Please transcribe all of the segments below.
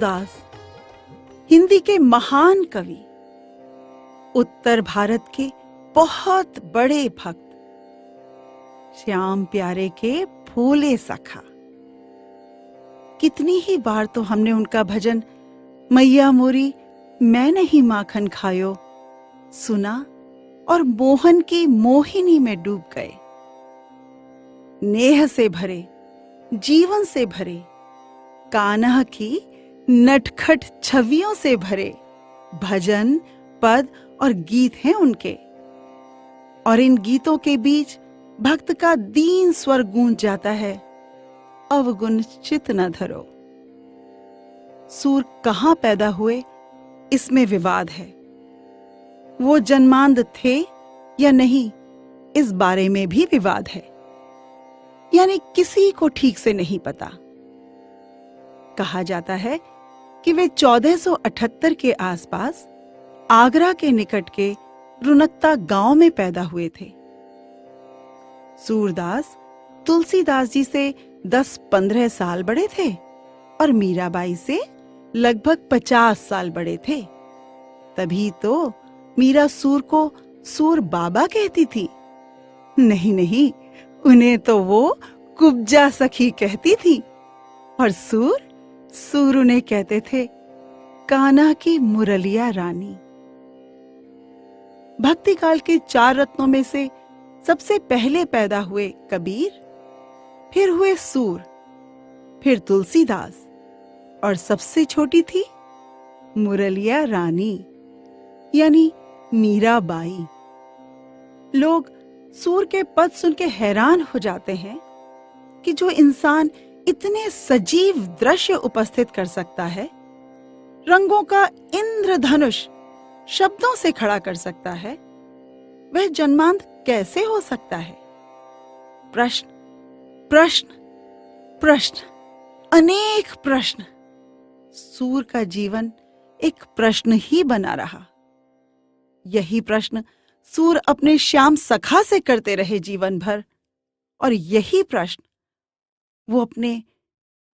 सूरदास हिंदी के महान कवि, उत्तर भारत के बहुत बड़े भक्त, श्याम प्यारे के फूले सखा। कितनी ही बार तो हमने उनका भजन मैया मोरी मैं नहीं माखन खायो सुना और मोहन की मोहिनी में डूब गए। नेह से भरे, जीवन से भरे, कान्हा की नटखट छवियों से भरे भजन, पद और गीत हैं उनके। और इन गीतों के बीच भक्त का दीन स्वर गूंज जाता है, अवगुण चित न धरो। सूर कहां पैदा हुए इसमें विवाद है। वो जन्मांध थे या नहीं इस बारे में भी विवाद है, यानी किसी को ठीक से नहीं पता। कहा जाता है कि वे 1478 के आसपास आगरा के निकट के रुनकता गांव में पैदा हुए थे। सूरदास तुलसीदास जी से 10-15 साल बड़े थे और मीराबाई से लगभग 50 साल बड़े थे। तभी तो मीरा सूर को सूर बाबा कहती थी। नहीं, उन्हें तो वो कुब्जा सखी कहती थी और सूर उन्हें कहते थे कान्हा की मुरलिया रानी। भक्ति काल के 4 रत्नों में से सबसे पहले पैदा हुए कबीर, फिर हुए सूर, फिर तुलसीदास और सबसे छोटी थी मुरलिया रानी यानी मीराबाई। लोग सूर के पद सुन के हैरान हो जाते हैं कि जो इंसान इतने सजीव दृश्य उपस्थित कर सकता है, रंगों का इंद्रधनुष शब्दों से खड़ा कर सकता है, वह जन्मांध कैसे हो सकता है? प्रश्न प्रश्न प्रश्न, अनेक प्रश्न। सूर का जीवन एक प्रश्न ही बना रहा। यही प्रश्न सूर अपने श्याम सखा से करते रहे जीवन भर, और यही प्रश्न वो अपने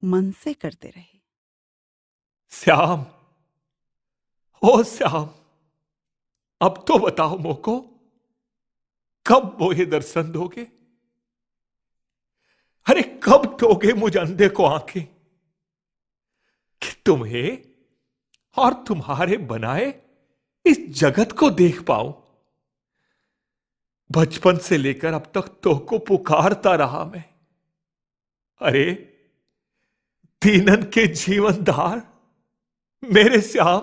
मन से करते रहे। श्याम, ओ श्याम, अब तो बताओ मोको, कब मोहे दर्शन दोगे? अरे कब दोगे मुझ अंधे को आंखें कि तुम्हें और तुम्हारे बनाए इस जगत को देख पाऊं? बचपन से लेकर अब तक तो को पुकारता रहा मैं। अरे दीनन के जीवन धार मेरे श्याम,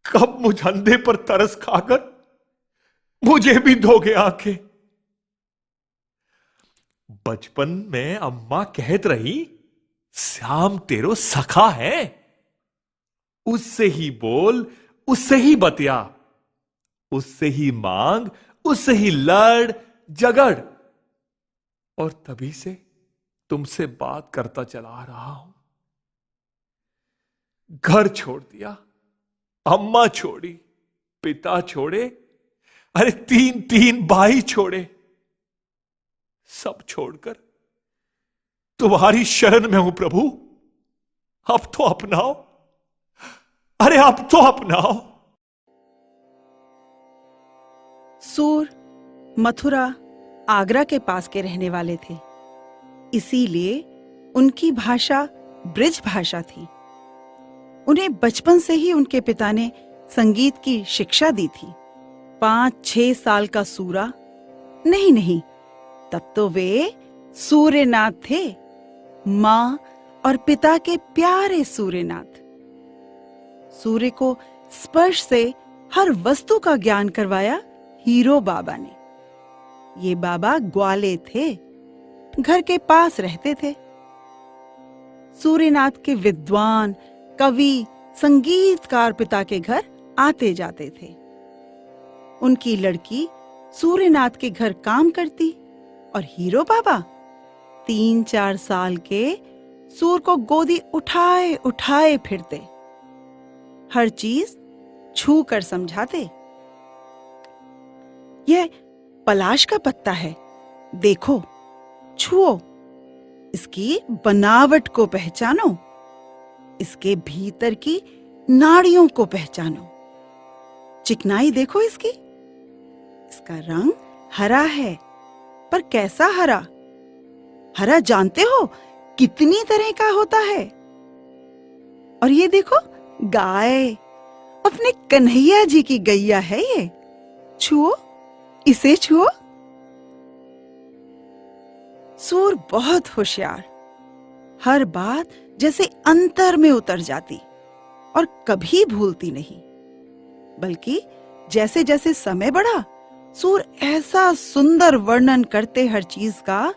कब मुझ अंधे पर तरस खाकर मुझे भी धोगे आंखें? बचपन में अम्मा कहत रही श्याम तेरो सखा है, उससे ही बोल, उससे ही बतिया, उससे ही मांग, उससे ही लड़ झगड़, और तभी से तुमसे बात करता चला रहा हूं। घर छोड़ दिया, अम्मा छोड़ी, पिता छोड़े, अरे 3 भाई छोड़े, सब छोड़कर तुम्हारी शरण में हूं प्रभु। अब तो अपनाओ, अरे अब तो अपनाओ। सूर मथुरा, आगरा के पास के रहने वाले थे, इसीलिए उनकी भाषा ब्रिज भाषा थी। उन्हें बचपन से ही उनके पिता ने संगीत की शिक्षा दी थी। 5-6 साल का सूरा नहीं, तब तो वे सूर्यनाथ थे, मां और पिता के प्यारे सूर्यनाथ। सूर्य को स्पर्श से हर वस्तु का ज्ञान करवाया हीरो बाबा ने। ये बाबा ग्वाले थे, घर के पास रहते थे। सूर्यनाथ के विद्वान, कवि, संगीतकार पिता के घर आते जाते थे। उनकी लड़की सूर्यनाथ के घर काम करती और हीरो बाबा 3-4 साल के सूर को गोदी उठाए उठाए फिरते, हर चीज छू कर समझाते। यह पलाश का पत्ता है, देखो, छुओ, इसकी बनावट को पहचानो, इसके भीतर की नाड़ियों को पहचानो। चिकनाई देखो इसकी। इसका रंग हरा है, पर कैसा हरा? हरा जानते हो कितनी तरह का होता है? और ये देखो, गाय, अपने कन्हैया जी की गैया है ये। छुओ, इसे छुओ। सूर बहुत होशियार, हर बात जैसे अंतर में उतर जाती और कभी भूलती नहीं। बल्कि जैसे जैसे समय बढ़ा, सूर ऐसा सुंदर वर्णन करते हर चीज का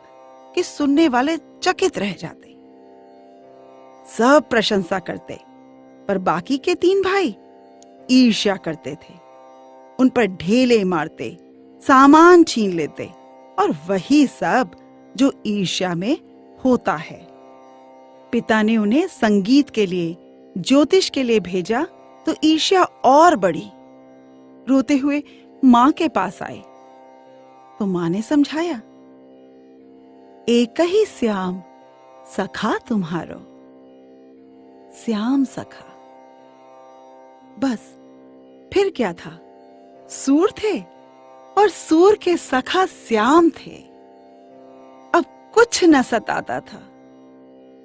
कि सुनने वाले चकित रह जाते। सब प्रशंसा करते, पर बाकी के 3 भाई ईर्ष्या करते थे। उन पर ढेले मारते, सामान छीन लेते, और वही सब जो ईर्ष्या में होता है। पिता ने उन्हें संगीत के लिए, ज्योतिष के लिए भेजा तो ईर्ष्या और बढ़ी। रोते हुए मां के पास आए तो मां ने समझाया, एक ही श्याम सखा तुम्हारो। श्याम सखा, बस फिर क्या था? सूर थे और सूर के सखा श्याम थे। अब कुछ न सताता था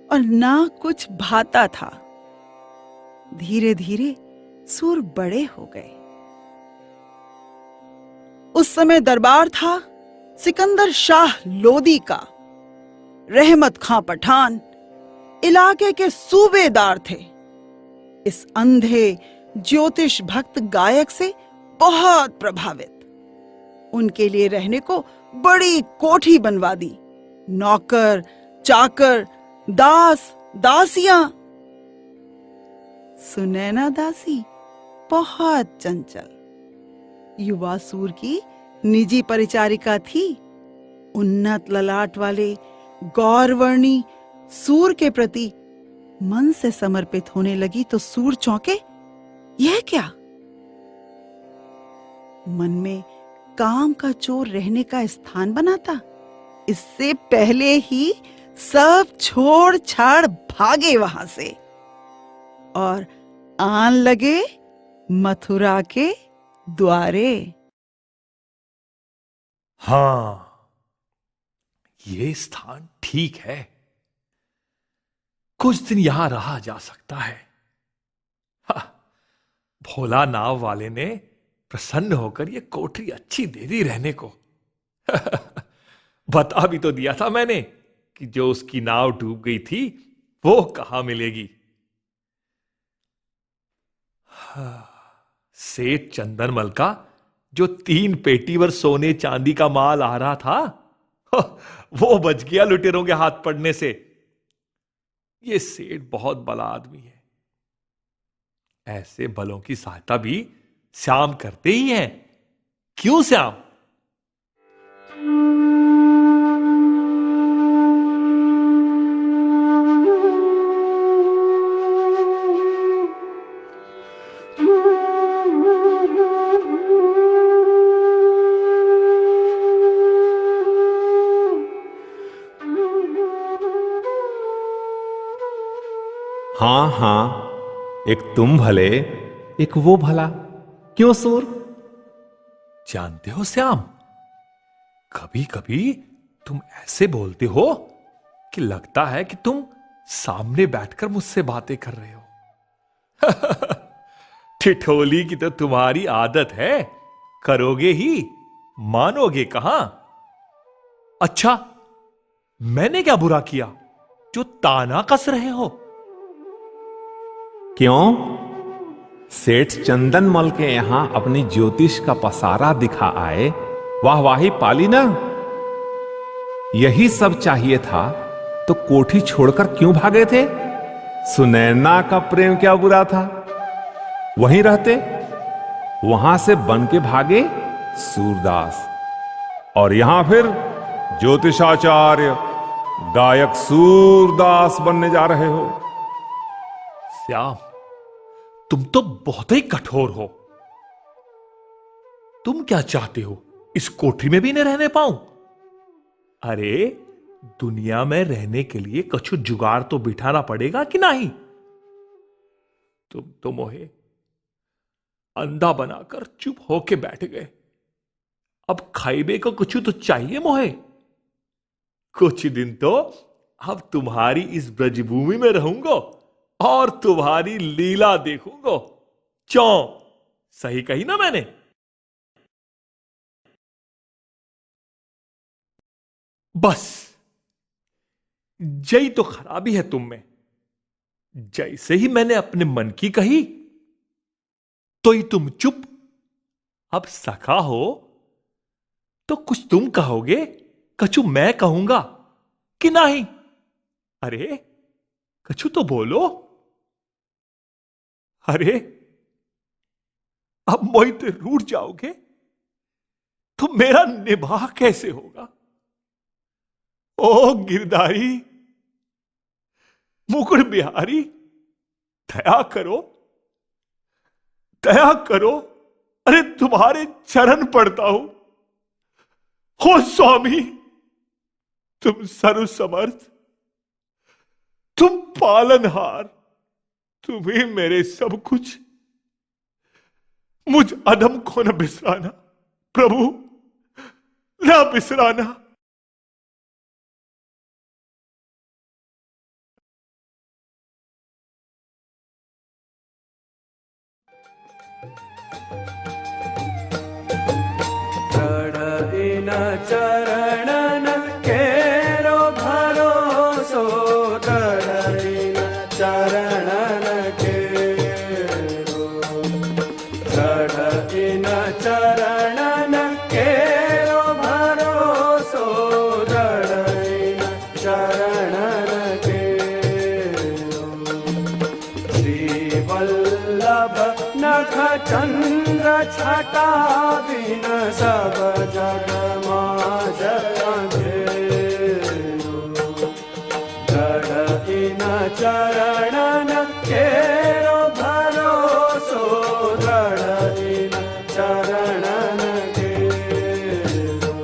और ना कुछ भाता था। धीरे धीरे सूर बड़े हो गए। उस समय दरबार था सिकंदर शाह लोदी का। रहमत खां पठान इलाके के सूबेदार थे। इस अंधे ज्योतिष भक्त गायक से बहुत प्रभावित। उनके लिए रहने को बड़ी कोठी बनवा दी। नौकर, चाकर, दास, दासियां। सुनैना दासी बहुत चंचल, युवा सूर की निजी परिचारिका थी। उन्नत ललाट वाले गौरवर्णी सूर के प्रति मन से समर्पित होने लगी तो सूर चौंके, यह क्या? मन में काम का चोर रहने का स्थान बनाता। इससे पहले ही सब छोड़ छाड़ भागे वहां से और आन लगे मथुरा के द्वारे। हां, ये स्थान ठीक है। कुछ दिन यहां रहा जा सकता है। भोला नाव वाले ने प्रसन्न होकर ये कोठरी अच्छी दे दी रहने को। बता भी तो दिया था मैंने कि जो उसकी नाव डूब गई थी वो कहां मिलेगी। सेठ चंदनमल का जो 3 पेटी भर सोने चांदी का माल आ रहा था, वो बच गया लुटेरों के हाथ पड़ने से। ये सेठ बहुत भला आदमी है। ऐसे बलों की सहायता भी श्याम करते ही हैं। क्यों श्याम? हाँ हाँ, एक तुम भले, एक वो भला। क्यों सूर? जानते हो श्याम, कभी कभी तुम ऐसे बोलते हो कि लगता है कि तुम सामने बैठकर मुझसे बातें कर रहे हो। ठिठोली की तो तुम्हारी आदत है, करोगे ही, मानोगे कहां। अच्छा, मैंने क्या बुरा किया जो ताना कस रहे हो? क्यों? सेठ चंदनमल के यहां अपनी ज्योतिष का पसारा दिखा आए, वाहवाही पाली ना? यही सब चाहिए था तो कोठी छोड़कर क्यों भागे थे? सुनैना का प्रेम क्या बुरा था? वहीं रहते। वहां से बन के भागे सूरदास, और यहां फिर ज्योतिषाचार्य गायक सूरदास बनने जा रहे हो। श्याम, तुम तो बहुत ही कठोर हो। तुम क्या चाहते हो, इस कोठरी में भी न रहने पाऊं? अरे, दुनिया में रहने के लिए कछु जुगाड़ तो बिठाना पड़ेगा कि नहीं? तुम तो मोहे अंधा बनाकर चुप होके बैठ गए। अब खाइबे को कुछ तो चाहिए मोहे। कुछ दिन तो अब तुम्हारी इस ब्रजभूमि में रहूंगा और तुम्हारी लीला देखूंगा। क्यों, सही कही ना मैंने? बस जई तो खराबी है तुम में। जैसे ही मैंने अपने मन की कही तो ही तुम चुप। अब सखा हो तो कुछ तुम कहोगे, कछु मैं कहूंगा कि नहीं? अरे कछु तो बोलो। अरे अब मोहित रूठ जाओगे तो मेरा निभाह कैसे होगा? ओ गिरधारी, मुकुट बिहारी, दया करो, दया करो। अरे तुम्हारे चरण पड़ता हूं। हो स्वामी, तुम सर्वसमर्थ, तुम पालनहार, तुम ही मेरे सब कुछ। मुझ अधम को न बिसराना प्रभु, न बिसराना। इन चरणन केरो भरोसो, इन चरणन केरो, इन चरणन केरो भरोसो, इन चरणन केरो। श्री वल्लभ नख चंद्र छटा बिन सब जग माज अंधेरो। गढ़ इन चरणन केरो भरोसो, गढ़ इन चरणन केरो।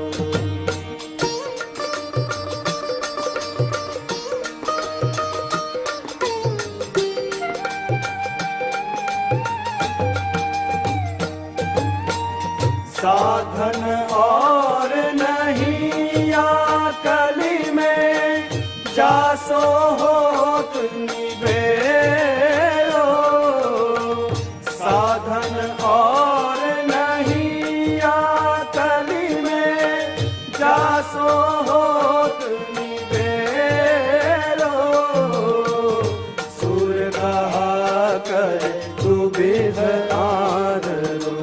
साधन और नहीं या कली में, जासो हो तुनि बेरो। साधन और नहीं या कली में, जासो हो तुनि बेरो। सुर कहा कर तू विध आदरो,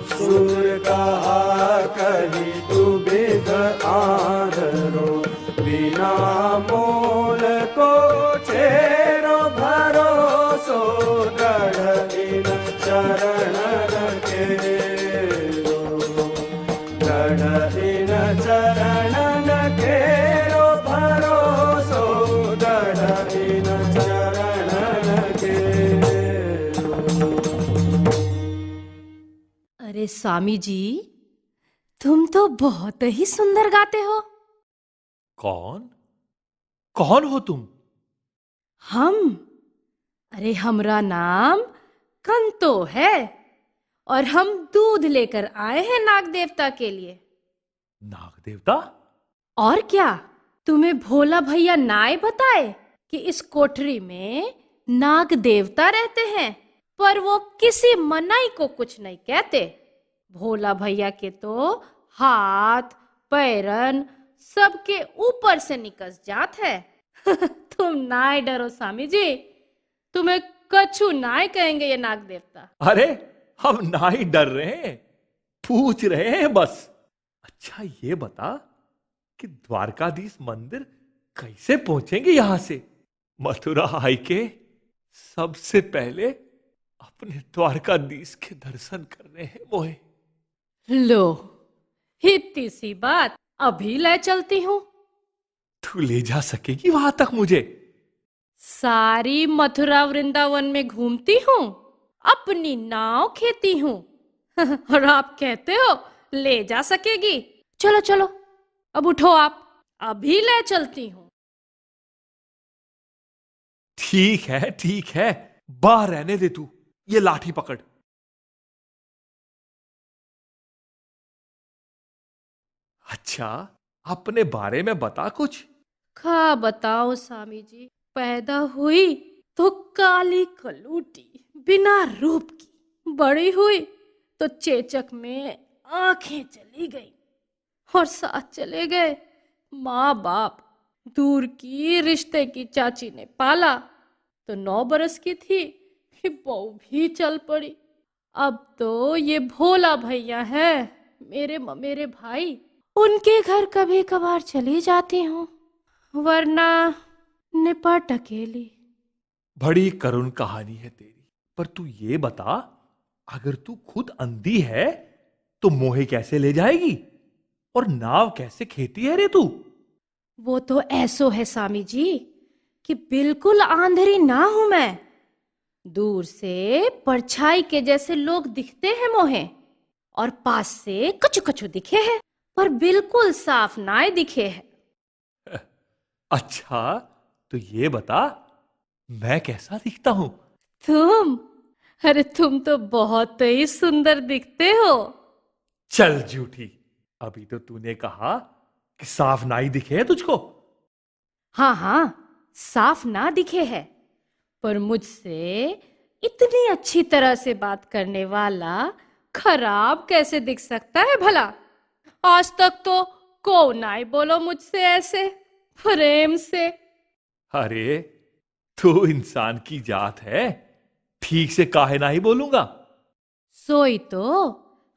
सुर कहा कही तू विध आदरो। बिना मोल को चेरो भरोसो, गढ़ इन चरणन केरो। गढ़ इन चरणन केरो भरोसो, गढ़ इन चरणन केरो। अरे स्वामी जी, तुम तो बहुत ही सुंदर गाते हो। कौन कौन हो तुम? हम, अरे हमरा नाम कंतो है और हम दूध लेकर आए हैं नाग देवता के लिए। नाग देवता? और क्या, तुम्हें भोला भैया नाय बताए कि इस कोठरी में नाग देवता रहते हैं, पर वो किसी मनाई को कुछ नहीं कहते। भोला भैया के तो हाथ पैरन सबके ऊपर से निकस जात है। तुम नाय डरो स्वामी जी, तुम्हें कछु नाय कहेंगे ये नाग देवता। अरे हम ना ही डर रहे हैं, पूछ रहे हैं बस। अच्छा ये बता कि द्वारकाधीश मंदिर कैसे पहुंचेंगे यहां से? मथुरा आई के सबसे पहले अपने द्वारकाधीश के दर्शन करने हैं मोहे। लो, इतनी सी बात, अभी ले चलती हूँ। तू ले जा सकेगी वहां तक मुझे? सारी मथुरा वृंदावन में घूमती हूँ, अपनी नाव खेती हूँ। और आप कहते हो ले जा सकेगी? चलो चलो, अब उठो आप, अभी ले चलती हूँ। ठीक है बाहर रहने दे तू, ये लाठी पकड़। अच्छा, अपने बारे में बता कुछ। खा बताओ स्वामी जी। पैदा हुई तो काली कलूटी, बिना रूप की। बड़ी हुई तो चेचक में आंखें चली गई और साथ चले गए माँ बाप। दूर की रिश्ते की चाची ने पाला तो 9 बरस की थी कि बहू भी चल पड़ी। अब तो ये भोला भैया है, मेरे भाई, उनके घर कभी कभार चली जाती हूँ, वरना निपट अकेली। बड़ी करुण कहानी है तेरी। पर तू ये बता, अगर तू खुद अंधी है तो मोहे कैसे ले जाएगी, और नाव कैसे खेती है रे तू? वो तो ऐसो है स्वामी जी कि बिल्कुल आंधरी ना हूं मैं। दूर से परछाई के जैसे लोग दिखते हैं मोहे, और पास से कछु कछु दिखे हैं, पर बिल्कुल साफ नाय दिखे हैं। अच्छा, तो ये बता, मैं कैसा दिखता हूं? तुम, अरे तुम तो बहुत ही सुंदर दिखते हो। चल झूठी, अभी तो तूने कहा कि साफ नाई दिखे है तुझको। हाँ हाँ, साफ ना दिखे है, पर मुझसे इतनी अच्छी तरह से बात करने वाला खराब कैसे दिख सकता है भला? आज तक तो को नाई बोलो मुझसे ऐसे प्रेम से। अरे, तू इंसान की जात है, ठीक से काहे ना ही बोलूंगा। सोई तो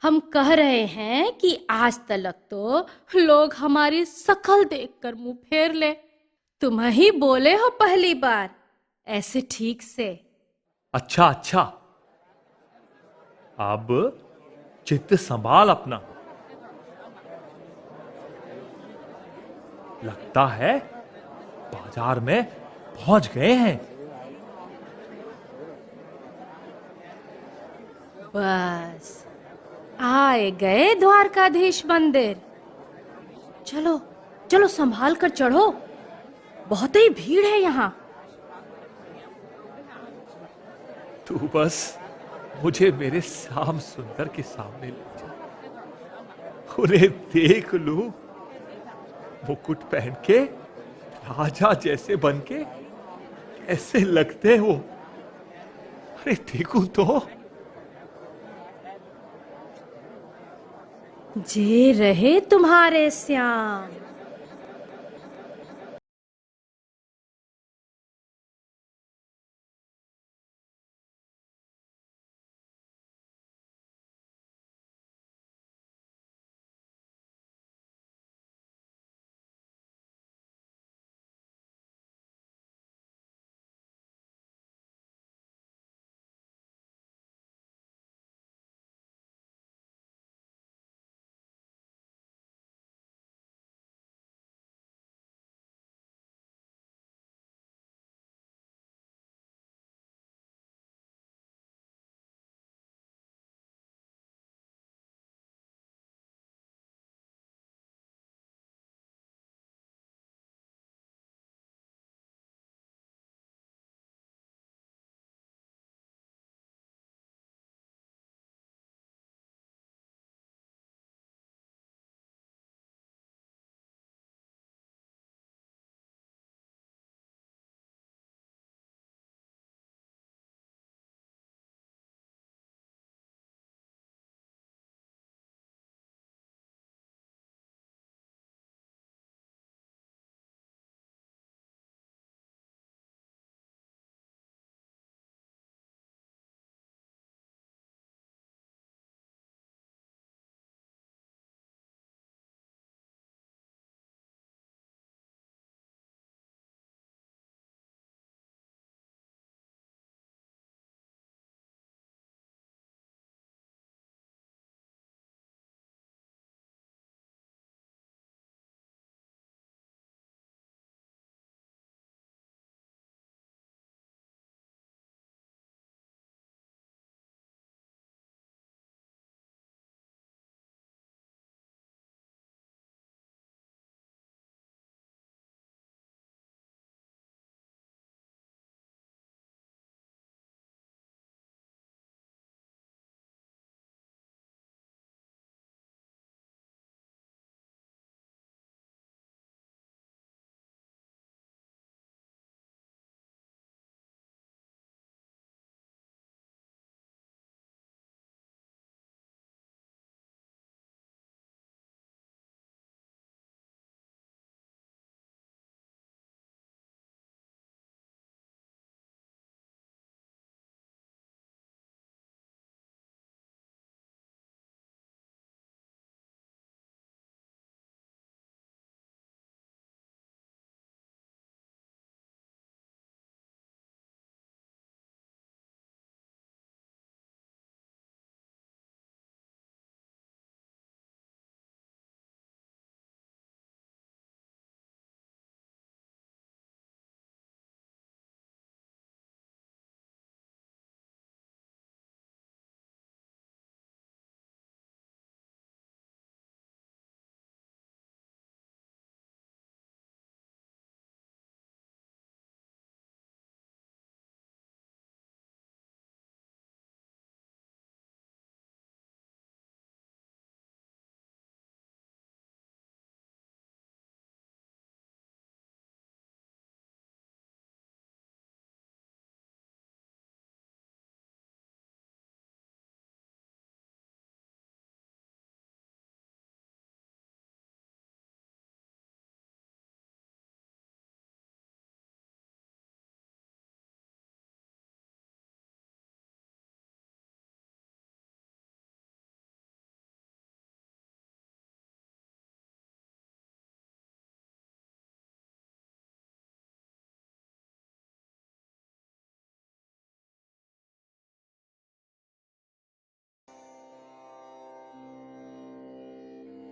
हम कह रहे हैं कि आज तलक तो लोग हमारी शकल देखकर मुंह फेर ले। तुम ही बोले हो पहली बार ऐसे ठीक से। अच्छा अच्छा, अब चित्त संभाल अपना। लगता है बाजार में पहुंच गए हैं। बस आए गए द्वारकाधीश मंदिर। चलो चलो, संभाल कर चढ़ो, बहुत ही भीड़ है यहाँ। तू बस मुझे मेरे श्याम सुंदर के सामने ले जा, उन्हें देख लूं, मुकुट पहन के राजा जैसे बन के कैसे लगते हो। अरे देखूं तो। जे रहे तुम्हारे श्याम।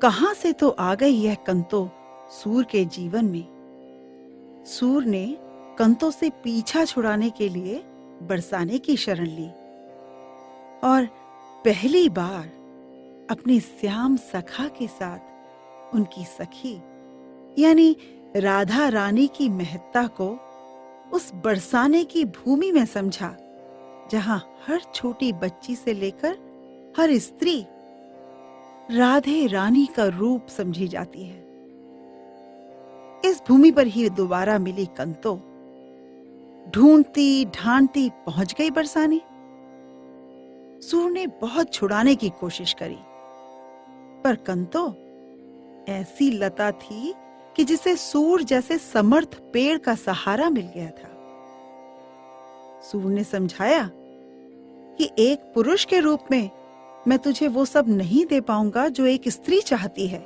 कहां से तो आ गई यह कंतो सूर के जीवन में। सूर ने कंतो से पीछा छुड़ाने के लिए बरसाने की शरण ली और पहली बार अपनी श्याम सखा के साथ उनकी सखी यानी राधा रानी की महत्ता को उस बरसाने की भूमि में समझा, जहां हर छोटी बच्ची से लेकर हर स्त्री राधे रानी का रूप समझी जाती है। इस भूमि पर ही दोबारा मिली कंतो ढूंढती ढांढती पहुंच गई बरसाने। सूर ने बहुत छुड़ाने की कोशिश करी, पर कंतो ऐसी लता थी कि जिसे सूर जैसे समर्थ पेड़ का सहारा मिल गया था। सूर ने समझाया कि एक पुरुष के रूप में मैं तुझे वो सब नहीं दे पाऊंगा जो एक स्त्री चाहती है,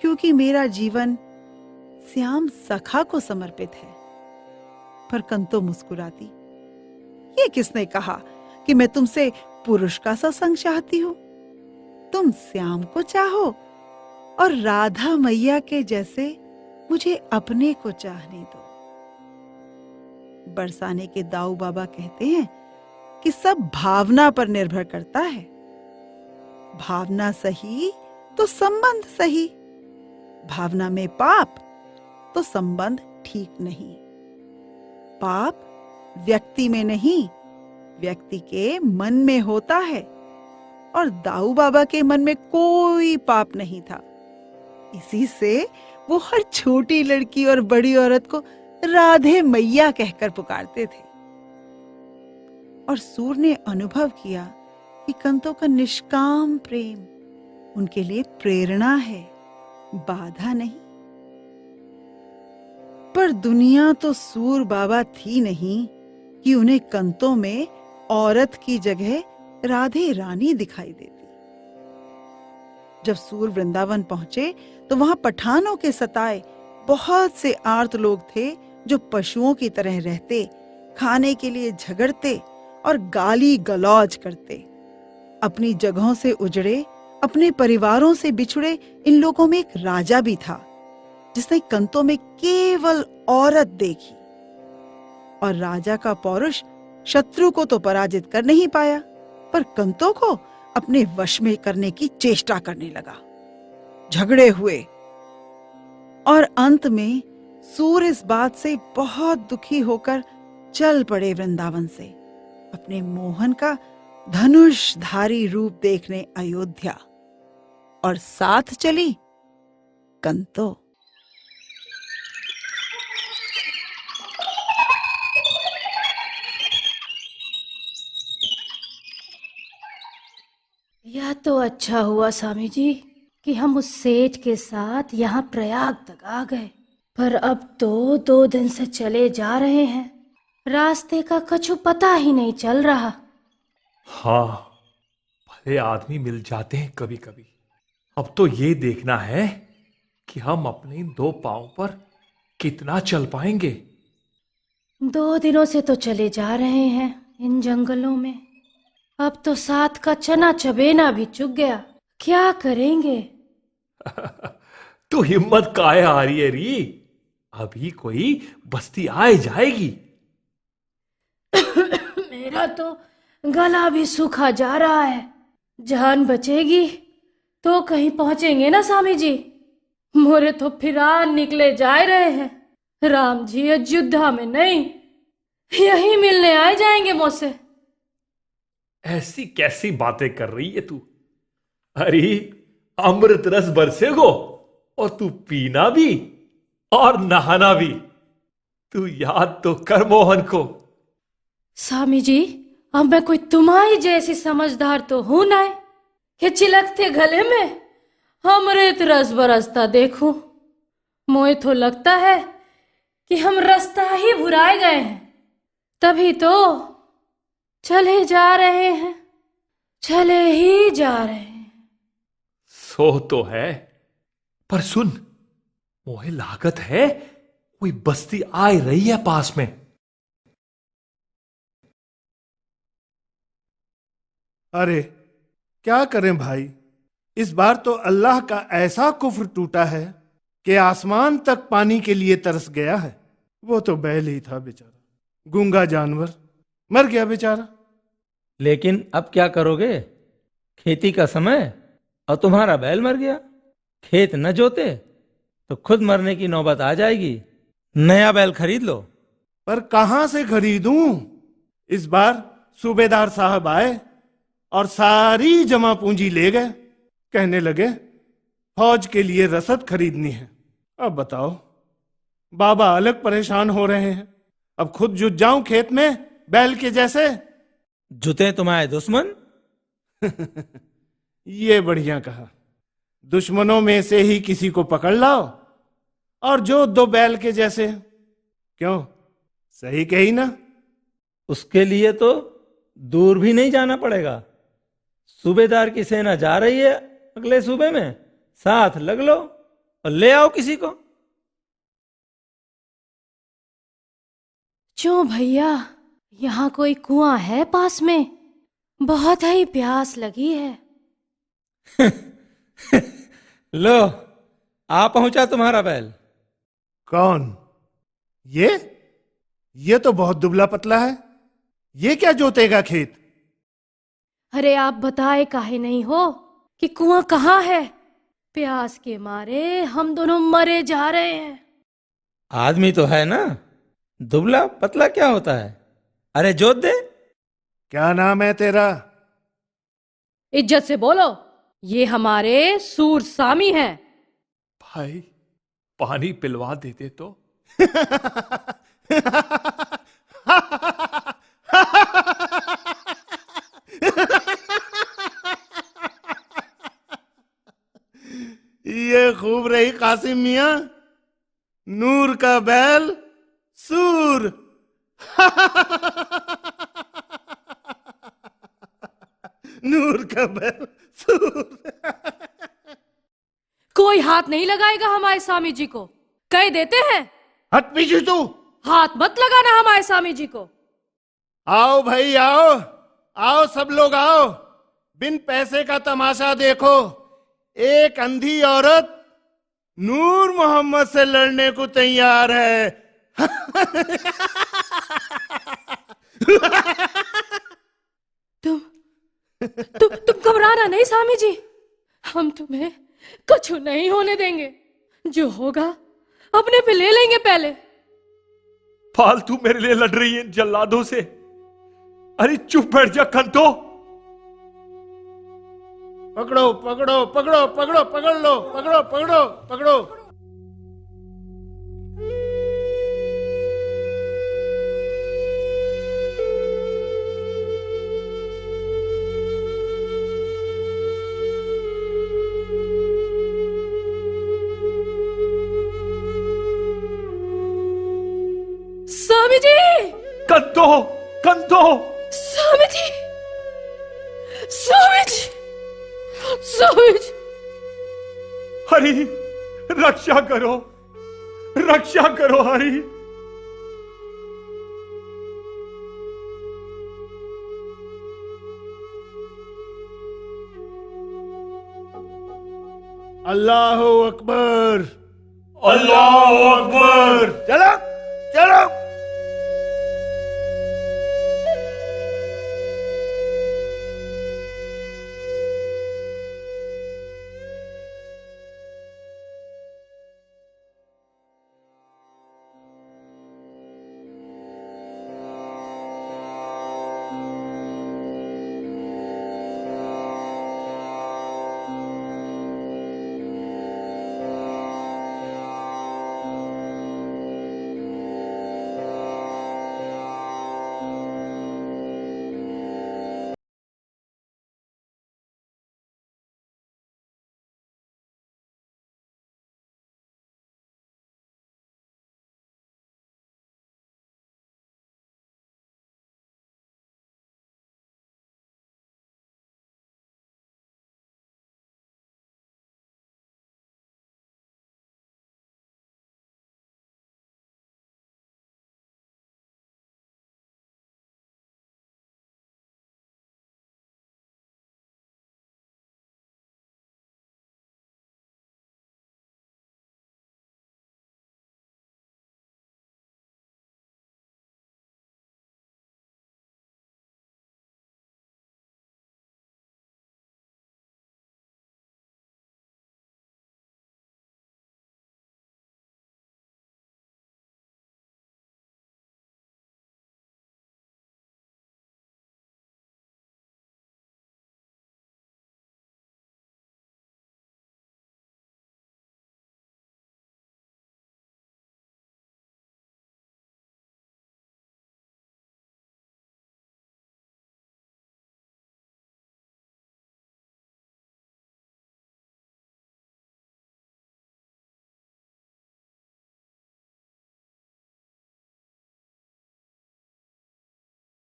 क्योंकि मेरा जीवन श्याम सखा को समर्पित है। पर कंतो मुस्कुराती, ये किसने कहा कि मैं तुमसे पुरुष का सा संग चाहती हूं? तुम श्याम को चाहो और राधा मैया के जैसे मुझे अपने को चाहने दो। बरसाने के दाऊ बाबा कहते हैं कि सब भावना पर निर्भर करता है। भावना सही तो संबंध सही, भावना में पाप तो संबंध ठीक नहीं। पाप व्यक्ति में नहीं, व्यक्ति के मन में होता है, और दाऊ बाबा के मन में कोई पाप नहीं था। इसी से वो हर छोटी लड़की और बड़ी औरत को राधे मैया कहकर पुकारते थे। और सूर ने अनुभव किया कि कंतो का निष्काम प्रेम उनके लिए प्रेरणा है, बाधा नहीं। पर दुनिया तो सूर बाबा थी नहीं कि उन्हें कंतों में औरत की जगह राधे रानी दिखाई देती। जब सूर वृंदावन पहुंचे तो वहां पठानों के सताए बहुत से आर्त लोग थे, जो पशुओं की तरह रहते, खाने के लिए झगड़ते और गाली गलौज करते। अपनी जगहों से उजड़े, अपने परिवारों से बिछुड़े इन लोगों में एक राजा भी था, जिसने कंतों में केवल औरत देखी। और राजा का पौरुष शत्रु को तो पराजित कर नहीं पाया, पर कंतों को अपने वश में करने की चेष्टा करने लगा। झगड़े हुए और अंत में सूर इस बात से बहुत दुखी होकर चल पड़े वृंदावन से, अपने मोहन का धनुषधारी रूप देखने अयोध्या। और साथ चली कंतो। यह तो अच्छा हुआ स्वामी जी कि हम उस सेठ के साथ यहाँ प्रयाग तक आ गए, पर अब तो 2 दिन से चले जा रहे हैं, रास्ते का कछु पता ही नहीं चल रहा। हाँ, भले आदमी मिल जाते हैं कभी कभी। अब तो ये देखना है कि हम अपने इन 2 पांव पर कितना चल पाएंगे। 2 दिनों से तो चले जा रहे हैं इन जंगलों में, अब तो साथ का चना चबेना भी चुक गया, क्या करेंगे? तो हिम्मत काहे आ रही है री? अभी कोई बस्ती आए जाएगी। मेरा तो गला भी सूखा जा रहा है। जान बचेगी तो कहीं पहुंचेंगे ना स्वामी जी। मोरे तो फिरान निकले जा रहे हैं। राम जी अयोध्या में नहीं, यही मिलने आए जाएंगे मुझसे। ऐसी कैसी बातें कर रही है तू? अरे अमृत रस बरसेगो और तू पीना भी और नहाना भी। तू याद तो कर मोहन को। स्वामी जी, अब मैं कोई तुम्हारी जैसी समझदार तो हूं ना कि चिलकते गले में अमृत रस बरसता देखूं। मोए तो लगता है कि हम रास्ता ही भुलाए गए हैं, तभी तो चले जा रहे हैं, चले ही जा रहे हैं। सो तो है, पर सुन, मोहे लागत है कोई बस्ती आ रही है पास में। अरे क्या करें भाई, इस बार तो अल्लाह का ऐसा कुफ्र टूटा है कि आसमान तक पानी के लिए तरस गया है। वो तो बैल ही था बेचारा, गूंगा जानवर, मर गया बेचारा। लेकिन अब क्या करोगे? खेती का समय और तुम्हारा बैल मर गया। खेत न जोते तो खुद मरने की नौबत आ जाएगी। नया बैल खरीद लो। पर कहां से खरीदूं? इस बार सूबेदार साहब आए और सारी जमा पूंजी ले गए। कहने लगे फौज के लिए रसद खरीदनी है। अब बताओ, बाबा अलग परेशान हो रहे हैं। अब खुद जुट जाऊं खेत में बैल के जैसे? जुते तुम्हारे दुश्मन। ये बढ़िया कहा। दुश्मनों में से ही किसी को पकड़ लाओ और जो दो बैल के जैसे। क्यों, सही कही ना? उसके लिए तो दूर भी नहीं जाना पड़ेगा। सूबेदार की सेना जा रही है अगले सूबे में, साथ लग लो और ले आओ किसी को। क्यों भैया, यहाँ कोई कुआं है पास में? बहुत ही प्यास लगी है। लो, आ पहुंचा तुम्हारा बैल। कौन? ये तो बहुत दुबला पतला है। ये क्या जोतेगा खेत? अरे आप बताए काहे नहीं हो कि कुआं कहाँ है? प्यास के मारे हम दोनों मरे जा रहे हैं। आदमी तो है ना, दुबला पतला क्या होता है? अरे जोत दे। क्या नाम है तेरा? इज्जत से बोलो, ये हमारे सूर सामी हैं। भाई पानी पिलवा देते तो। ये खूब रही कासिम मियां, नूर का बैल सूर। नूर का बैल सूर। कोई हाथ नहीं लगाएगा हमारे स्वामी जी को, कह देते हैं। हट पीछे तू। हाथ मत लगाना हमारे स्वामी जी को। आओ भाई आओ, आओ सब लोग आओ। बिन पैसे का तमाशा देखो। एक अंधी औरत नूर मोहम्मद से लड़ने को तैयार है। तुम घबराना नहीं स्वामी जी, हम तुम्हें कुछ नहीं होने देंगे। जो होगा अपने पे ले लेंगे पहले। फालतू मेरे लिए लड़ रही है जल्लादों से। अरे चुप बैठ जा कंतो। पकड़ो पकड़ो पकड़ो पकड़ो, पकड़ लो, पकड़ो पकड़ो पकड़ो। स्वामी जी, कंतो कंतो। स्वामी जी, स्वामी जी, स्वामी जी। हरि रक्षा करो, रक्षा करो हरि। अल्लाह अकबर, अल्लाह अकबर। चलो चलो।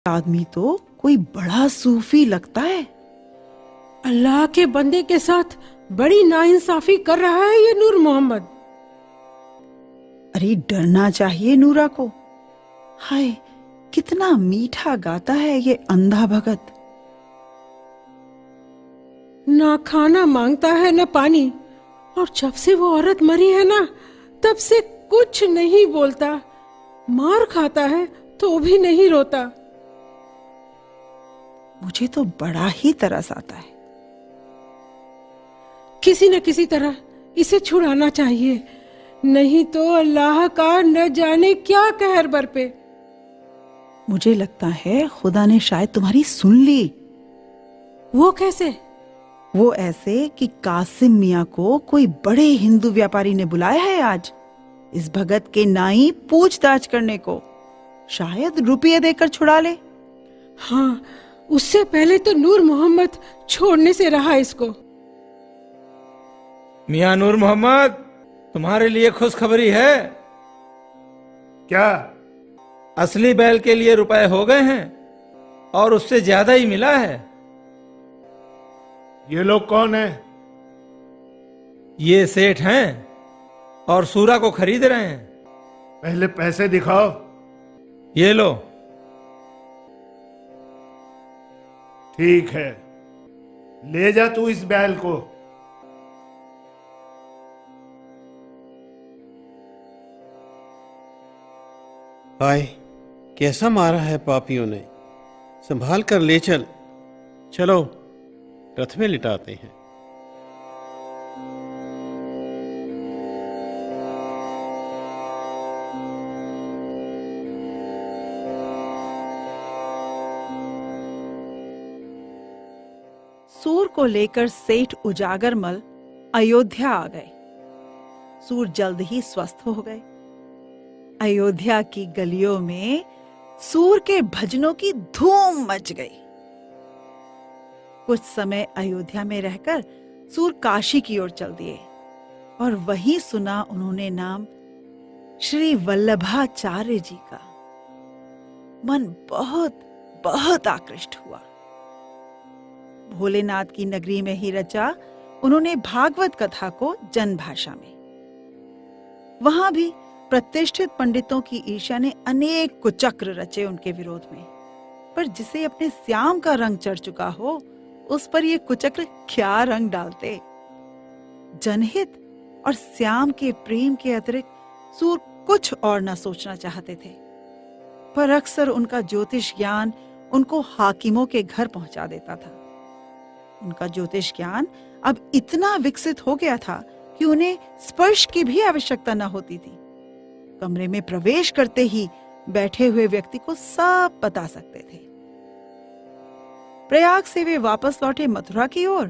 आदमी तो कोई बड़ा सूफी लगता है। अल्लाह के बंदे के साथ बड़ी नाइंसाफी कर रहा है ये नूर मोहम्मद। अरे डरना चाहिए नूरा को। हाय, कितना मीठा गाता है ये अंधा भगत। ना खाना मांगता है ना पानी, और जब से वो औरत मरी है ना, तब से कुछ नहीं बोलता। मार खाता है तो भी नहीं रोता। मुझे तो बड़ा ही तरस आता है। किसी न किसी तरह इसे छुड़ाना चाहिए, नहीं तो अल्लाह का न जाने क्या कहर बरपे। मुझे लगता है खुदा ने शायद तुम्हारी सुन ली। वो कैसे? वो ऐसे कि कासिम मियाँ को कोई बड़े हिंदू व्यापारी ने बुलाया है आज इस भगत के नाई पूछताछ करने को। शायद रुपये देकर छुड़ा ले। हाँ, उससे पहले तो नूर मोहम्मद छोड़ने से रहा इसको। मियाँ नूर मोहम्मद, तुम्हारे लिए खुशखबरी है। क्या? असली बैल के लिए रुपए हो गए हैं और उससे ज्यादा ही मिला है। ये लोग कौन है? ये सेठ हैं और सूरा को खरीद रहे हैं। पहले पैसे दिखाओ। ये लो। ठीक है, ले जा तू इस बैल को। हाय, कैसा मारा है पापियों ने। संभाल कर ले चल। चलो रथ में लिटाते हैं। सूर को लेकर सेठ उजागरमल अयोध्या आ गए। सूर जल्द ही स्वस्थ हो गए। अयोध्या की गलियों में सूर के भजनों की धूम मच गई। कुछ समय अयोध्या में रहकर सूर काशी की ओर चल दिए और वहीं सुना उन्होंने नाम श्री वल्लभाचार्य जी का। मन बहुत बहुत आकृष्ट हुआ। भोलेनाथ की नगरी में ही रचा उन्होंने भागवत कथा को जन भाषा में। वहां भी प्रतिष्ठित पंडितों की ईर्ष्या ने अनेक कुचक्र रचे उनके विरोध में, पर जिसे अपने श्याम का रंग चढ़ चुका हो उस पर ये कुचक्र क्या रंग डालते। जनहित और श्याम के प्रेम के अतिरिक्त सूर कुछ और न सोचना चाहते थे, पर अक्सर उनका ज्योतिष ज्ञान उनको हाकिमों के घर पहुंचा देता था। उनका ज्योतिष ज्ञान अब इतना विकसित हो गया था कि उन्हें स्पर्श की भी आवश्यकता न होती थी। कमरे में प्रवेश करते ही बैठे हुए व्यक्ति को सब बता सकते थे। प्रयाग से वे वापस लौटे मथुरा की ओर,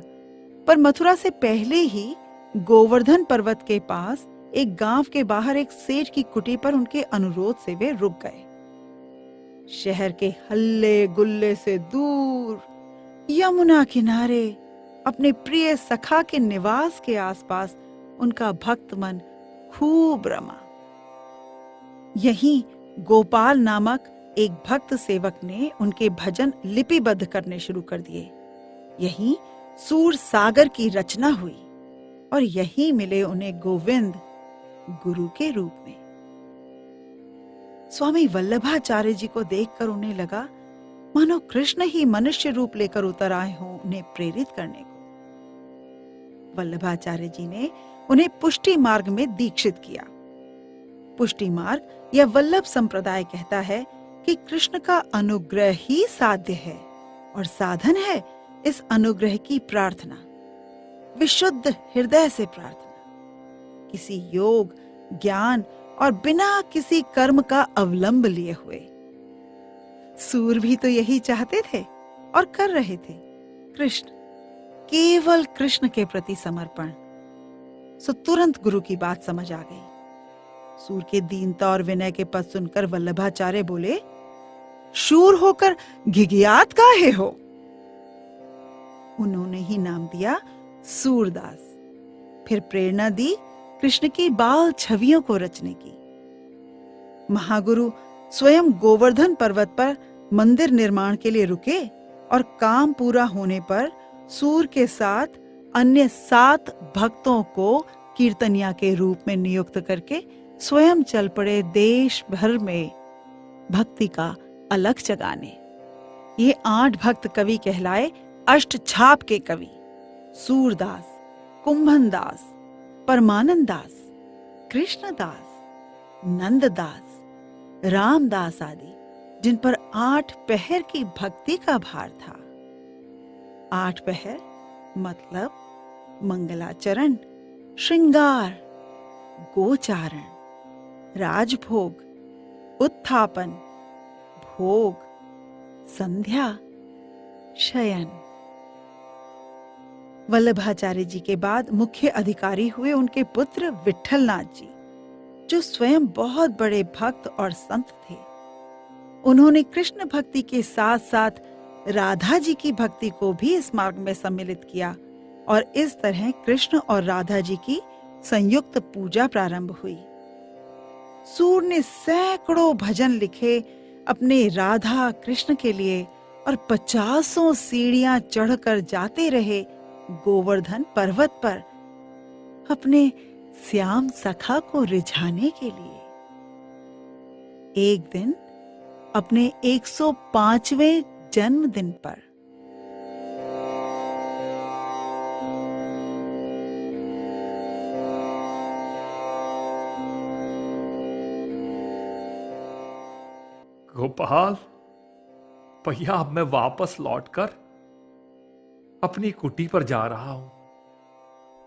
पर मथुरा से पहले ही गोवर्धन पर्वत के पास एक गांव के बाहर एक सेठ की कुटी पर उनके अनुरोध से वे रुक गए। शहर के हल्ले गुल्ले से दूर यमुना किनारे अपने प्रिय सखा के निवास के आसपास उनका भक्त मन खूब रमा। यहीं गोपाल नामक एक भक्त सेवक ने उनके भजन लिपिबद्ध करने शुरू कर दिए। यहीं सूर सागर की रचना हुई और यहीं मिले उन्हें गोविंद गुरु के रूप में। स्वामी वल्लभाचार्य जी को देखकर उन्हें लगा मानो कृष्ण ही मनुष्य रूप लेकर उतर आए हों उन्हें प्रेरित करने को। वल्लभाचार्य जी ने उन्हें पुष्टि मार्ग में दीक्षित किया। पुष्टि मार्ग या वल्लभ संप्रदाय कहता है कि कृष्ण का अनुग्रह ही साध्य है और साधन है इस अनुग्रह की प्रार्थना, विशुद्ध हृदय से प्रार्थना, किसी योग ज्ञान और बिना किसी कर्म का अवलंब लिए हुए। सूर भी तो यही चाहते थे और कर रहे थे। कृष्ण, केवल कृष्ण के प्रति समर्पण। सो तुरंत गुरु की बात समझ आ गई। सूर के दीनता और विनय के पद सुनकर वल्लभाचार्य बोले, शूर होकर घिघियात काहे हो? उन्होंने ही नाम दिया सूरदास। फिर प्रेरणा दी कृष्ण की बाल छवियों को रचने की। महागुरु स्वयं गोवर्धन पर्वत पर मंदिर निर्माण के लिए रुके और काम पूरा होने पर सूर के साथ अन्य 7 भक्तों को कीर्तनिया के रूप में नियुक्त करके स्वयं चल पड़े देश भर में भक्ति का अलख जगाने। ये 8 भक्त कवि कहलाए अष्टछाप के कवि। सूरदास, कुंभनदास, परमानंददास, कृष्णदास, नंददास, रामदास आदि, जिन पर 8 पहर की भक्ति का भार था। 8 पहर मतलब मंगलाचरण, श्रृंगार, गोचारण, राजभोग, उत्थापन, भोग, संध्या, शयन। वल्लभाचार्य जी के बाद मुख्य अधिकारी हुए उनके पुत्र विट्ठलनाथ जी, जो स्वयं बहुत बड़े भक्त और संत थे। उन्होंने कृष्ण भक्ति के साथ साथ राधा जी की भक्ति को भी इस मार्ग में सम्मिलित किया और इस तरह कृष्ण और राधा जी की संयुक्त पूजा प्रारंभ हुई। सूर ने सैकड़ों भजन लिखे अपने राधा कृष्ण के लिए और 50 सीढ़ियां चढ़कर जाते रहे गोवर्धन पर्वत पर अपने श्याम सखा को रिझाने के लिए। एक दिन अपने 105वें जन्मदिन पर गोपाल, भैया अब मैं वापस लौटकर अपनी कुटी पर जा रहा हूं।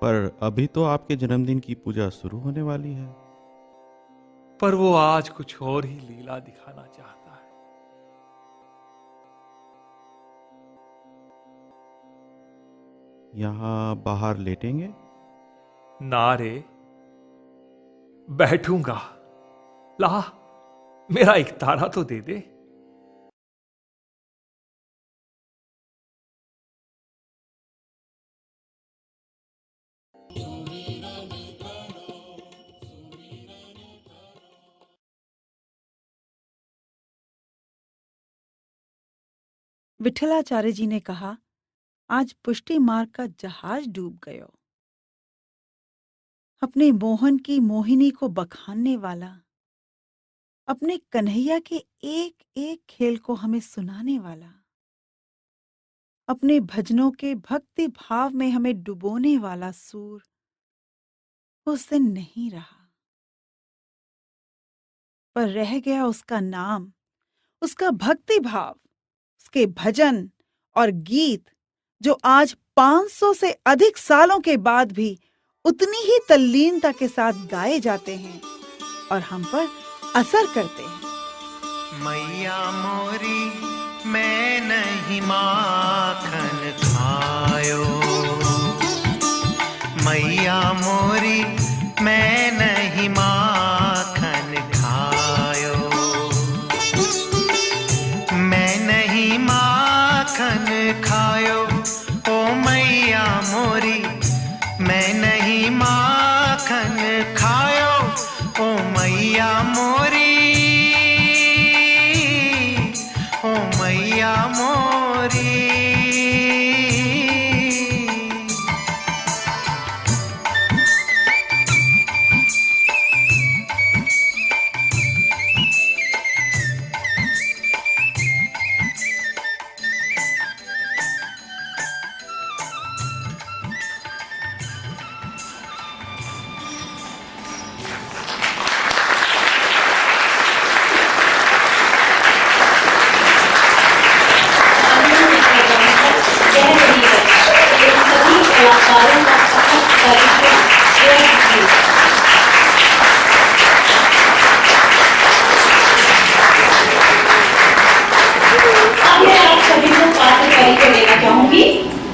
पर अभी तो आपके जन्मदिन की पूजा शुरू होने वाली है। पर वो आज कुछ और ही लीला दिखाना चाहता है। यहाँ बाहर लेटेंगे? ना रे, बैठूंगा। ला, मेरा एक तारा तो दे दे। विठलाचार्य जी ने कहा, आज पुष्टि मार्ग का जहाज डूब गयो। अपने मोहन की मोहिनी को बखानने वाला, अपने कन्हैया के एक एक खेल को हमें सुनाने वाला, अपने भजनों के भक्ति भाव में हमें डुबोने वाला सूर उस दिन नहीं रहा। पर रह गया उसका नाम, उसका भक्ति भाव, उसके भजन और गीत, जो आज 500 से अधिक सालों के बाद भी उतनी ही तल्लीनता के साथ गाए जाते हैं और हम पर असर करते हैं। मैया मोरी मैं नहीं माखन खायो, मैया मोरी मैं नहीं माखन खायो, मैं नहीं माखन खायो, ओ मैया मोरी मैं नहीं माखन खायो, ओ मैया मोरी, ओ मैया मोरी।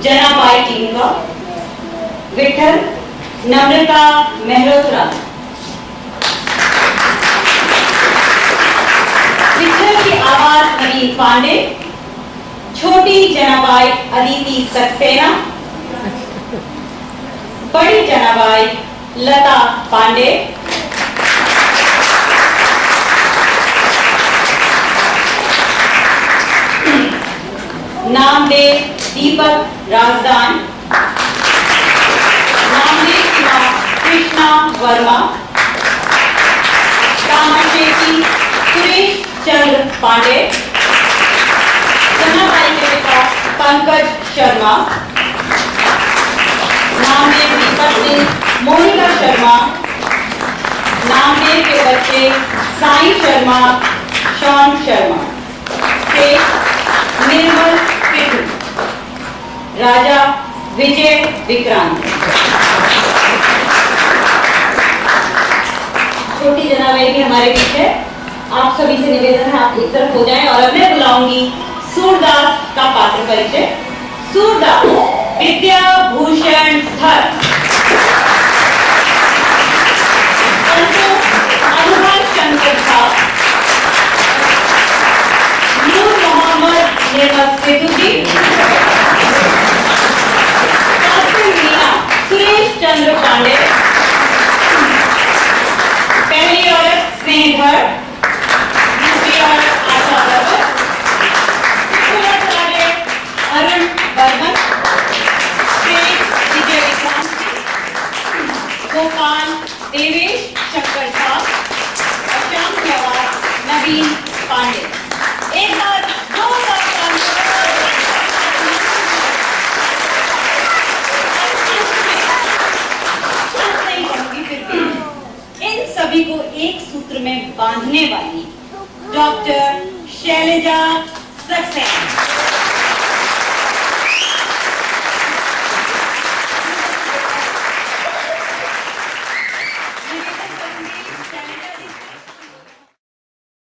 जनाबाई टीम का विठल नम्रता मेहरोत्रा, विठल की आवाज नवीन पांडे, छोटी जनाबाई अदिति सक्सेना, बड़ी जनाबाई लता पांडे, नामदेव दीपक राजदान, नामदेव शिवा कृष्णा वर्मा, कामशेटी सुरेश चंद्र पांडे, जनाबाई के पिता पंकज शर्मा, नामदेव दीपक सिंह मोनिका शर्मा, नामदेव के बच्चे साई शर्मा शॉन शर्मा, से निर्मल पिटू, राजा विजय विक्रांत। छोटी जनाबाई भी हमारे बीच है। आप सभी से निवेदन है आप एक तरफ हो जाएं और अब मैं बुलाऊंगी सूरदास का पात्र परिचय। सूरदास विद्या भूषण धर, अनुभव शंकर झा, नूर मोहम्मद नेमत सेतुजी, मीना सुरेश चंद्र पांडे, पहली औरत स्नेहधर, दूसरी औरत आशा वर्मा, अरुण वर्मन, विजय विक्रांत, गोपाल देवेश शंकर झा और श्याम नेवार नवीन पांडे। एक बार जोरदार नहीं कहूंगी, फिर भी इन सभी को एक सूत्र में बांधने वाली डॉक्टर शैलजा सक्सेना।